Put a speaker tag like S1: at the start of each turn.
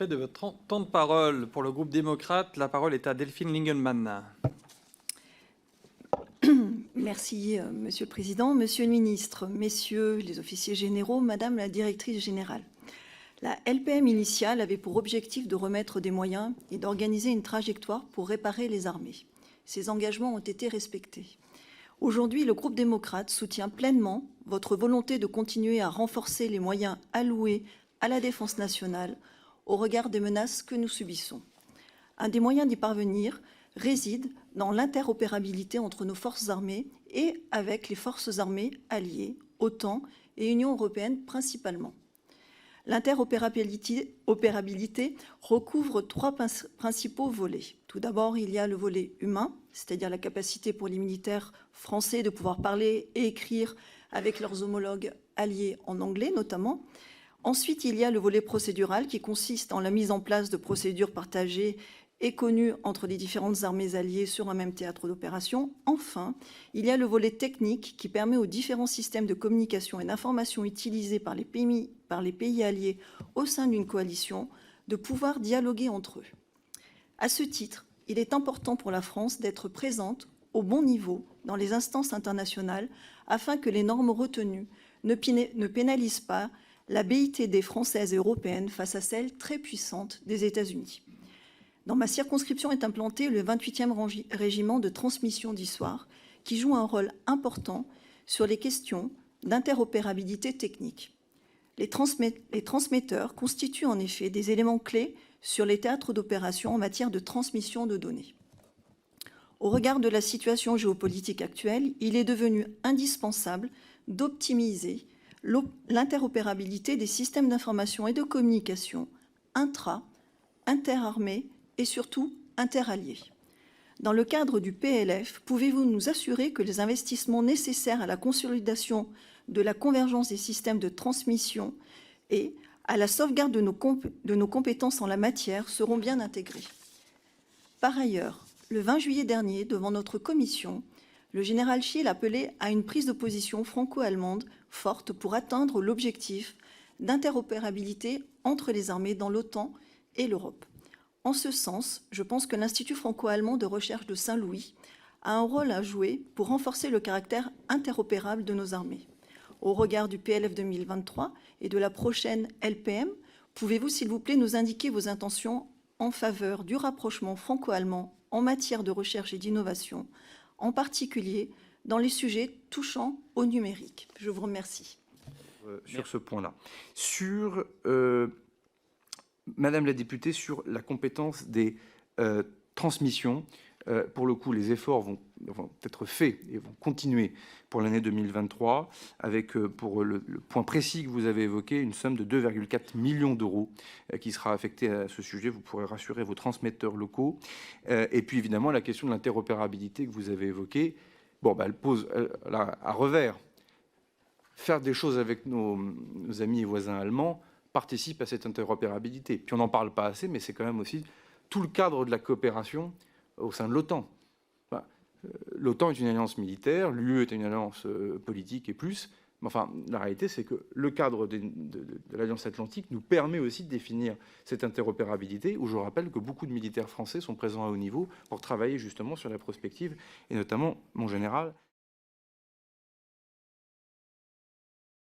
S1: respect de votre temps de parole. Pour le groupe démocrate, la parole est à Delphine Lingelmann.
S2: Merci, Monsieur le Président. Monsieur le Ministre, Messieurs les officiers généraux, Madame la Directrice générale. La LPM initiale avait pour objectif de remettre des moyens et d'organiser une trajectoire pour réparer les armées. Ces engagements ont été respectés. Aujourd'hui, le groupe démocrate soutient pleinement votre volonté de continuer à renforcer les moyens alloués à la défense nationale au regard des menaces que nous subissons. Un des moyens d'y parvenir réside dans l'interopérabilité entre nos forces armées et avec les forces armées alliées, OTAN et Union européenne principalement. L'interopérabilité recouvre trois principaux volets. Tout d'abord, il y a le volet humain, c'est-à-dire la capacité pour les militaires français de pouvoir parler et écrire avec leurs homologues alliés en anglais notamment. Ensuite, il y a le volet procédural qui consiste en la mise en place de procédures partagées et connues entre les différentes armées alliées sur un même théâtre d'opération. Enfin, il y a le volet technique qui permet aux différents systèmes de communication et d'information utilisés par les pays alliés au sein d'une coalition de pouvoir dialoguer entre eux. À ce titre, il est important pour la France d'être présente au bon niveau dans les instances internationales afin que les normes retenues ne pénalisent pas la BITD française et européenne face à celle très puissante des États-Unis. Dans ma circonscription est implanté le 28e régiment de transmission d'Issoire qui joue un rôle important sur les questions d'interopérabilité technique. Les transmetteurs constituent en effet des éléments clés sur les théâtres d'opération en matière de transmission de données. Au regard de la situation géopolitique actuelle, il est devenu indispensable d'optimiser l'interopérabilité des systèmes d'information et de communication interarmées et surtout interalliés. Dans le cadre du PLF, pouvez-vous nous assurer que les investissements nécessaires à la consolidation de la convergence des systèmes de transmission et à la sauvegarde de nos compétences en la matière seront bien intégrés? Par ailleurs, le 20 juillet dernier, devant notre commission, le général Schill appelait à une prise de position franco-allemande forte pour atteindre l'objectif d'interopérabilité entre les armées dans l'OTAN et l'Europe. En ce sens, je pense que l'Institut franco-allemand de recherche de Saint-Louis a un rôle à jouer pour renforcer le caractère interopérable de nos armées. Au regard du PLF 2023 et de la prochaine LPM, pouvez-vous, s'il vous plaît, nous indiquer vos intentions en faveur du rapprochement franco-allemand en matière de recherche et d'innovation, en particulier dans les sujets touchant au numérique? Je vous remercie.
S3: Sur ce point-là. Sur... Madame la députée, sur la compétence des transmissions, pour le coup, les efforts vont être faits et vont continuer pour l'année 2023, avec, pour le point précis que vous avez évoqué, une somme de 2,4 millions d'euros qui sera affectée à ce sujet. Vous pourrez rassurer vos transmetteurs locaux. Et puis, évidemment, la question de l'interopérabilité que vous avez évoquée, bon, elle pose à revers. Faire des choses avec nos amis et voisins allemands participe à cette interopérabilité. Puis on n'en parle pas assez, mais c'est quand même aussi tout le cadre de la coopération au sein de l'OTAN. Enfin, l'OTAN est une alliance militaire, l'UE est une alliance politique et plus. Mais enfin, la réalité, c'est que le cadre de l'Alliance Atlantique nous permet aussi de définir cette interopérabilité, où je rappelle que beaucoup de militaires français sont présents à haut niveau pour travailler justement sur la prospective, et notamment, mon général,